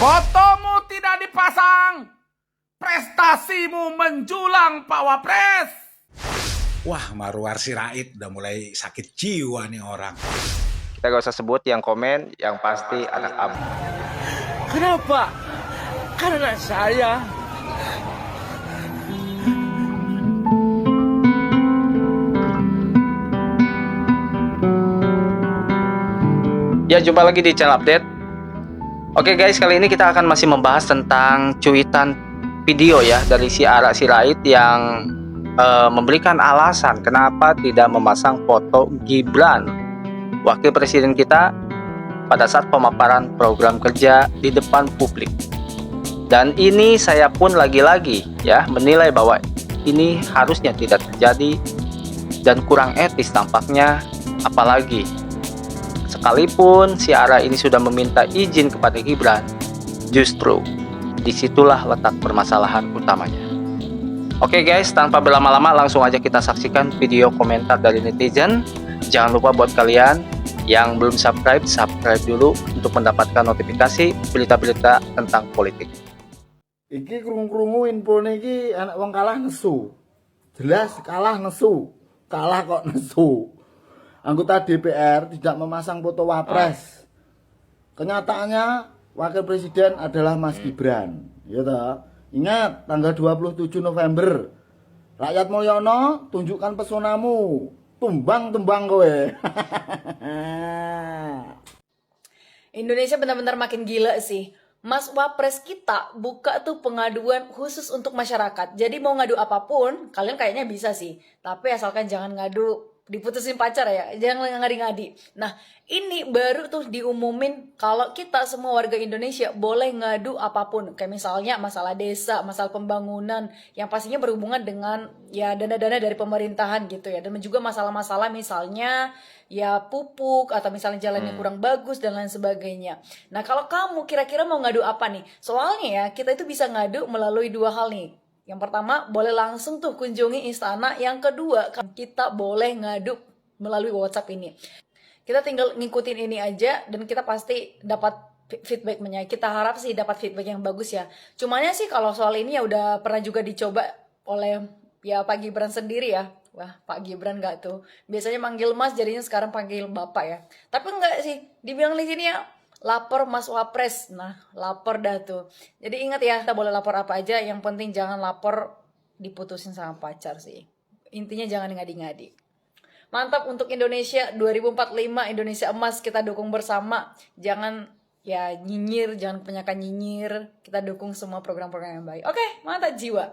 Fotomu tidak dipasang, prestasimu menjulang Pak Wapres. Wah, Marwar Sirait udah mulai sakit jiwa nih orang. Kita gak usah sebut yang komen, yang pasti anak abu. Kenapa? Karena saya. Ya, jumpa lagi di channel update. Oke guys, kali ini kita akan masih membahas tentang cuitan video ya dari si Ara Sirait yang memberikan alasan kenapa tidak memasang foto Gibran, wakil presiden kita, pada saat pemaparan program kerja di depan publik. Dan ini saya pun lagi-lagi ya menilai bahwa ini harusnya tidak terjadi dan kurang etis tampaknya, apalagi sekalipun si Ara ini sudah meminta izin kepada Gibran, justru disitulah letak permasalahan utamanya. Oke guys, tanpa berlama-lama langsung aja kita saksikan video komentar dari netizen. Jangan lupa buat kalian yang belum subscribe dulu untuk mendapatkan notifikasi berita-berita tentang politik. Iki krungu-krungu infone iki anak wong kalah nesu. Jelas kalah nesu. Kalah kok nesu. Anggota DPR tidak memasang foto Wapres. Kenyataannya wakil presiden adalah Mas Gibran. Ya toh? Ingat tanggal 27 November. Rakyat Mulyono, tunjukkan pesonamu. Tumbang-tumbang kowe. Indonesia benar-benar makin gila sih. Mas Wapres kita buka tuh pengaduan khusus untuk masyarakat. Jadi mau ngadu apapun, kalian kayaknya bisa sih. Tapi asalkan jangan ngadu diputusin pacar ya, jangan ngadi-ngadi. Nah, ini baru tuh diumumin kalau kita semua warga Indonesia boleh ngadu apapun. Kayak misalnya masalah desa, masalah pembangunan, yang pastinya berhubungan dengan ya dana-dana dari pemerintahan gitu ya. Dan juga masalah-masalah misalnya ya pupuk atau misalnya jalannya kurang bagus dan lain sebagainya. Nah, kalau kamu kira-kira mau ngadu apa nih? Soalnya ya, kita itu bisa ngadu melalui dua hal nih. Yang pertama, boleh langsung tuh kunjungi istana. Yang kedua, kita boleh ngadu melalui WhatsApp ini. Kita tinggal ngikutin ini aja dan kita pasti dapat feedbacknya. Kita harap sih dapat feedback yang bagus ya. Cumanya sih kalau soal ini ya udah pernah juga dicoba oleh ya Pak Gibran sendiri ya. Wah, Pak Gibran nggak tuh. Biasanya manggil Mas, jadinya sekarang panggil Bapak ya. Tapi enggak sih, dibilang di sini ya lapor Mas Wapres. Nah, lapor dah tuh. Jadi ingat ya, kita boleh lapor apa aja. Yang penting jangan lapor diputusin sama pacar sih. Intinya jangan ngadi-ngadi. Mantap untuk Indonesia 2045, Indonesia emas. Kita dukung bersama. Jangan ya nyinyir, jangan kebanyakan nyinyir. Kita dukung semua program-program yang baik. Oke, mantap jiwa.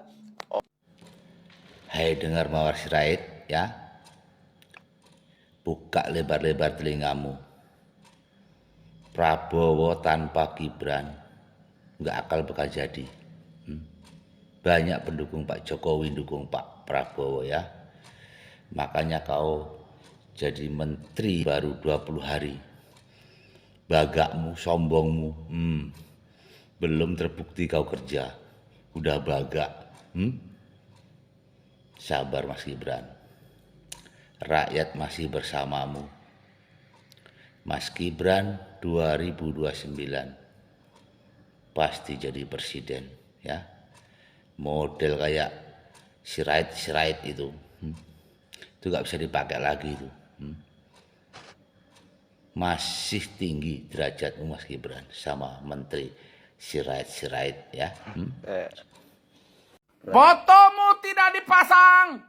Hai dengar Mawar Sirait ya. Buka lebar-lebar telingamu. Prabowo tanpa Gibran nggak akal bakal jadi. Banyak pendukung Pak Jokowi dukung Pak Prabowo ya. Makanya kau jadi menteri baru 20 hari. Bagakmu, sombongmu, belum terbukti kau kerja. Udah bagak. Sabar Mas Gibran. Rakyat masih bersamamu. Mas Gibran 2029 pasti jadi presiden ya. Model kayak Sirait itu gak bisa dipakai lagi itu. Masih tinggi derajatmu Mas Gibran sama menteri Sirait ya. Fotomu tidak dipasang,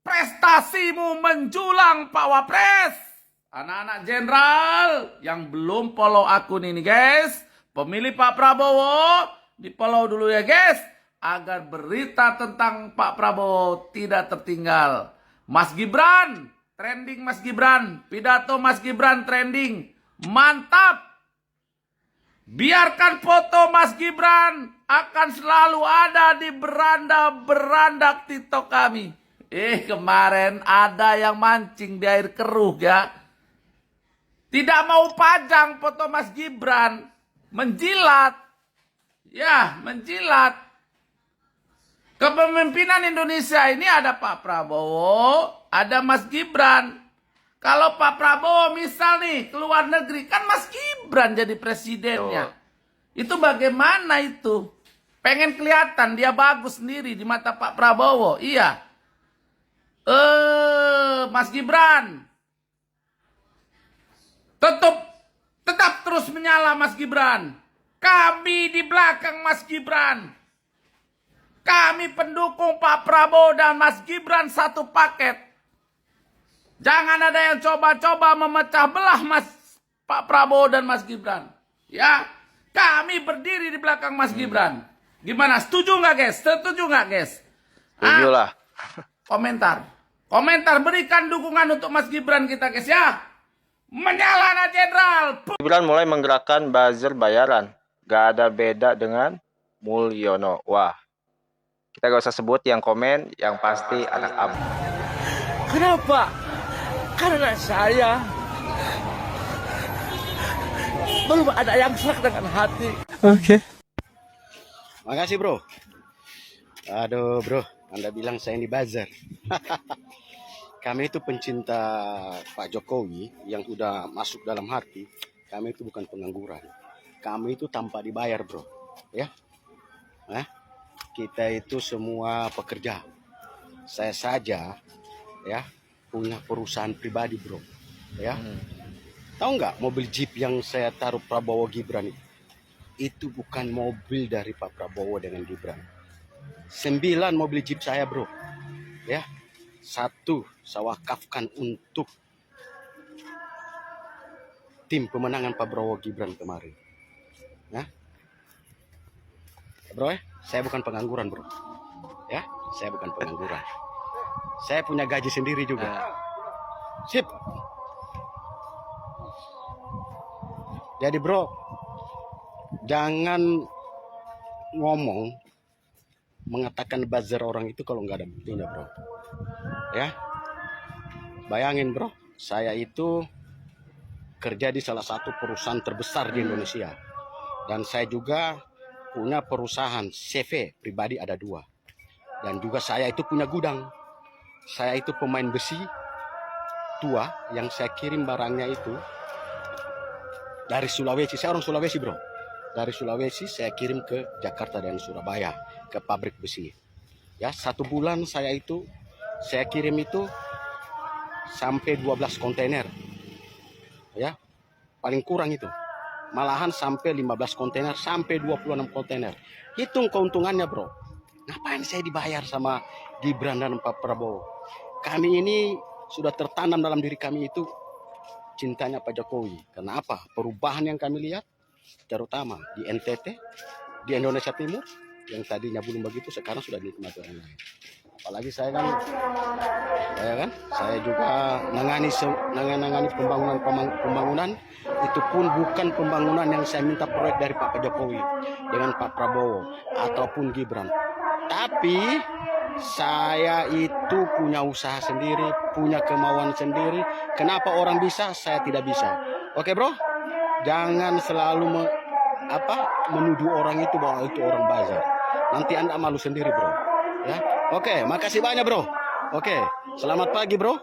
prestasimu menjulang Pak Wapres. Anak-anak jenderal yang belum follow akun ini guys, pemilih Pak Prabowo, di follow dulu ya guys, agar berita tentang Pak Prabowo tidak tertinggal. Mas Gibran, trending Mas Gibran, pidato Mas Gibran trending, mantap. Biarkan foto Mas Gibran akan selalu ada di beranda TikTok kami. Kemarin ada yang mancing di air keruh ya. Tidak mau pajang foto Mas Gibran. Menjilat. Ya, menjilat. Kepemimpinan Indonesia ini ada Pak Prabowo, ada Mas Gibran. Kalau Pak Prabowo misal nih keluar negeri, kan Mas Gibran jadi presidennya. Itu bagaimana itu? Pengen kelihatan dia bagus sendiri di mata Pak Prabowo. Iya. Mas Gibran. Tetap terus menyala Mas Gibran. Kami di belakang Mas Gibran. Kami pendukung Pak Prabowo dan Mas Gibran satu paket. Jangan ada yang coba-coba memecah belah Pak Prabowo dan Mas Gibran. Ya, kami berdiri di belakang Mas Gibran. Gimana? Setuju nggak guys? Setuju nggak guys? Setuju lah. Komentar berikan dukungan untuk Mas Gibran kita guys ya. Menyala anak jenderal. Gibran mulai menggerakkan buzzer bayaran. Gak ada beda dengan Mulyono. Wah, kita gak usah sebut yang komen, yang pasti anak abu. Kenapa? Karena saya belum ada yang serak dengan hati. Makasih bro. Aduh bro, Anda bilang saya ini buzzer. Kami itu pencinta Pak Jokowi yang udah masuk dalam hati. Kami itu bukan pengangguran. Kami itu tanpa dibayar bro. Ya, kita itu semua pekerja. Saya saja ya punya perusahaan pribadi bro. Ya, tahu nggak mobil Jeep yang saya taruh Prabowo Gibran itu bukan mobil dari Pak Prabowo dengan Gibran. 9 mobil Jeep saya bro. Ya, 1 saya wakafkan untuk tim pemenangan Pak Prabowo Gibran kemarin. Ya, bro, saya bukan pengangguran bro. Ya, saya bukan pengangguran. Saya punya gaji sendiri juga. Sip. Jadi bro, jangan ngomong mengatakan buzzer orang itu kalau nggak ada buktinya bro. Ya, bayangin bro, saya itu kerja di salah satu perusahaan terbesar di Indonesia. Dan saya juga punya perusahaan CV pribadi ada 2. Dan juga saya itu punya gudang. Saya itu pemain besi tua yang saya kirim barangnya itu dari Sulawesi. Saya orang Sulawesi bro. Dari Sulawesi saya kirim ke Jakarta dan Surabaya ke pabrik besi. Ya, 1 bulan saya kirim itu sampai 12 kontainer. Ya, paling kurang itu. Malahan sampai 15 kontainer, sampai 26 kontainer. Hitung keuntungannya bro. Ngapain saya dibayar sama Gibran dan Pak Prabowo? Kami ini sudah tertanam dalam diri kami itu cintanya Pak Jokowi. Kenapa? Perubahan yang kami lihat, terutama di NTT, di Indonesia Timur, yang tadinya belum begitu, sekarang sudah dinikmati orang lain. Apalagi saya juga nangani pembangunan itu pun bukan pembangunan yang saya minta proyek dari Pak Jokowi dengan Pak Prabowo ataupun Gibran, tapi saya itu punya usaha sendiri, punya kemauan sendiri. Kenapa orang bisa, saya tidak bisa? Oke bro, jangan selalu menuduh orang itu bahwa itu orang buzzer. Nanti Anda malu sendiri bro. Ya, oke, makasih banyak bro. Oke, selamat pagi bro.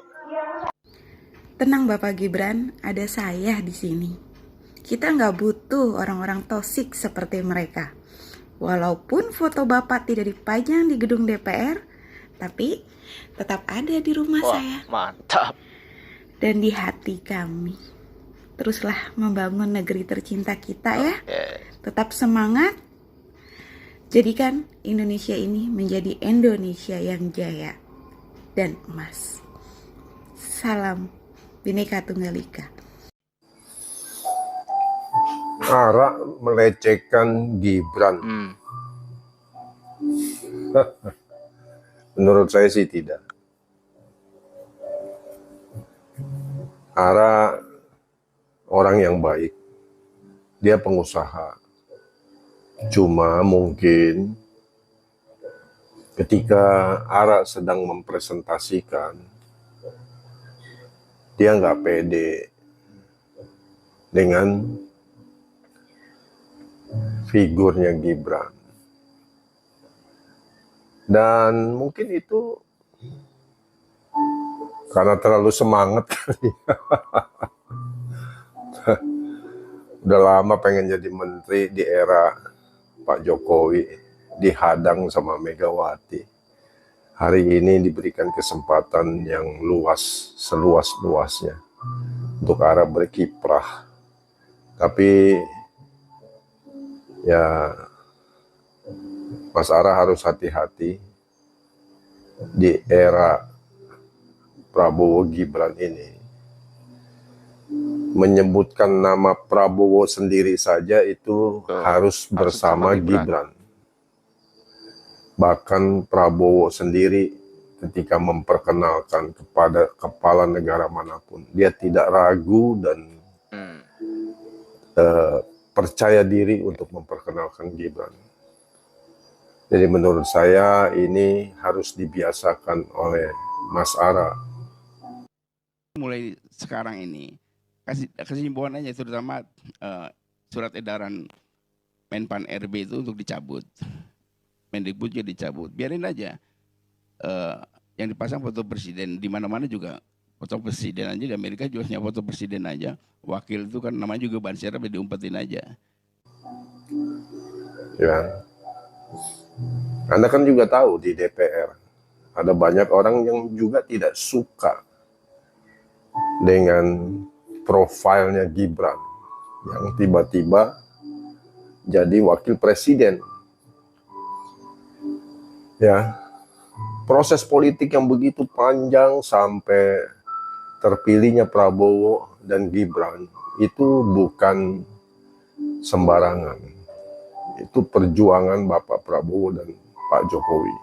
Tenang Bapak Gibran, ada saya di sini. Kita nggak butuh orang-orang tosik seperti mereka. Walaupun foto Bapak tidak dipajang di gedung DPR, tapi tetap ada di rumah saya. Mantap. Dan di hati kami. Teruslah membangun negeri tercinta kita ya. Tetap semangat. Jadikan Indonesia ini menjadi Indonesia yang jaya dan emas. Salam Bhinneka Tunggal Ika. Ara melecehkan Gibran. Menurut saya sih tidak. Ara orang yang baik. Dia pengusaha. Cuma mungkin ketika Ara sedang mempresentasikan, dia nggak pede dengan figurnya Gibran. Dan mungkin itu karena terlalu semangat kali. udah lama pengen jadi menteri di era Pak Jokowi, dihadang sama Megawati. Hari ini diberikan kesempatan yang luas, seluas-luasnya untuk Ara berkiprah. Tapi ya Mas Ara harus hati-hati di era Prabowo Gibran ini. Menyebutkan nama Prabowo sendiri saja itu harus bersama Gibran. Bahkan Prabowo sendiri ketika memperkenalkan kepada kepala negara manapun, dia tidak ragu dan percaya diri untuk memperkenalkan Gibran. Jadi menurut saya ini harus dibiasakan oleh Mas Ara. Mulai sekarang ini kasih himbauan aja, terutama surat edaran Menpan RB itu untuk dicabut. Mendikbud juga dicabut. Biarin aja yang dipasang foto presiden di mana-mana juga foto presiden aja. Di Amerika juga hanya foto presiden aja. Wakil itu kan namanya juga ban serep, diumpetin aja. Ya, Anda kan juga tahu di DPR ada banyak orang yang juga tidak suka dengan profilnya Gibran yang tiba-tiba jadi wakil presiden. Ya, proses politik yang begitu panjang sampai terpilihnya Prabowo dan Gibran itu bukan sembarangan. Itu perjuangan Bapak Prabowo dan Pak Jokowi.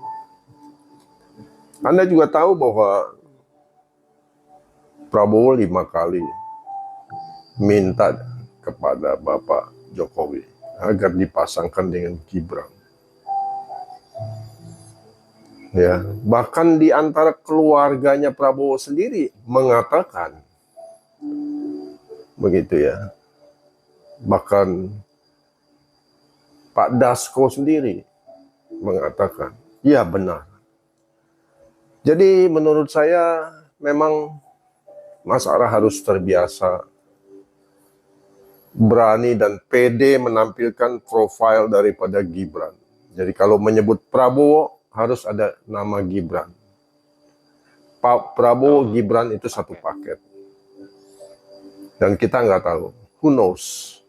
Anda juga tahu bahwa Prabowo 5 kali minta kepada Bapak Jokowi agar dipasangkan dengan Gibran. Ya, bahkan di antara keluarganya Prabowo sendiri mengatakan begitu ya. Bahkan Pak Dasko sendiri mengatakan, ya benar. Jadi menurut saya memang Mas Ara harus terbiasa berani dan pede menampilkan profil daripada Gibran. Jadi kalau menyebut Prabowo harus ada nama Gibran. Pak Prabowo Gibran itu satu paket. Dan kita nggak tahu. Who knows?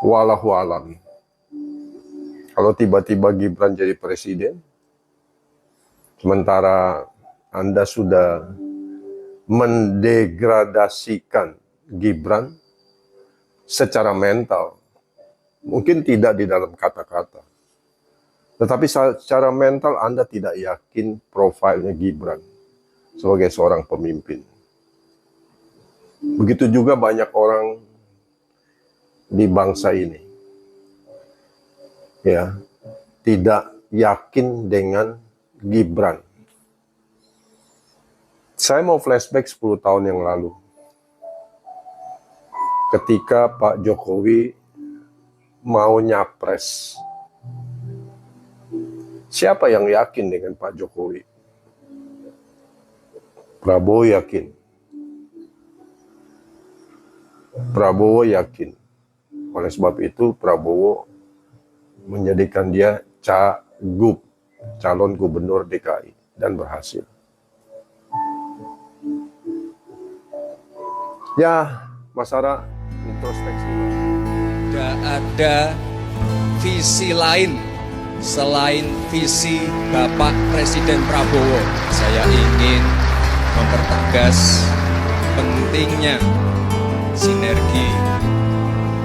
Wallahu alam. Kalau tiba-tiba Gibran jadi presiden, sementara Anda sudah mendegradasikan Gibran secara mental. Mungkin tidak di dalam kata-kata. Tetapi secara mental Anda tidak yakin profilnya Gibran sebagai seorang pemimpin. Begitu juga banyak orang di bangsa ini. Ya, tidak yakin dengan Gibran. Saya mau flashback 10 tahun yang lalu. Ketika Pak Jokowi mau nyapres. Siapa yang yakin dengan Pak Jokowi? Prabowo yakin. Prabowo yakin. Oleh sebab itu Prabowo menjadikan dia cagup, calon gubernur DKI, dan berhasil. Ya, Mas Ara, introspeksi. Tidak ada visi lain selain visi Bapak Presiden Prabowo. Saya ingin mempertegas pentingnya sinergi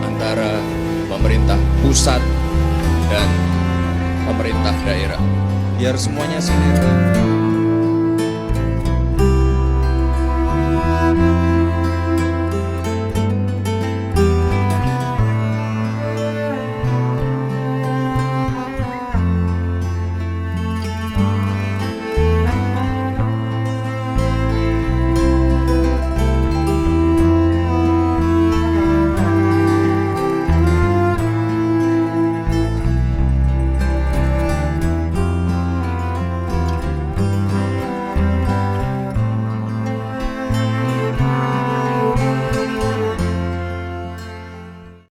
antara pemerintah pusat dan pemerintah daerah. Biar semuanya sinergi.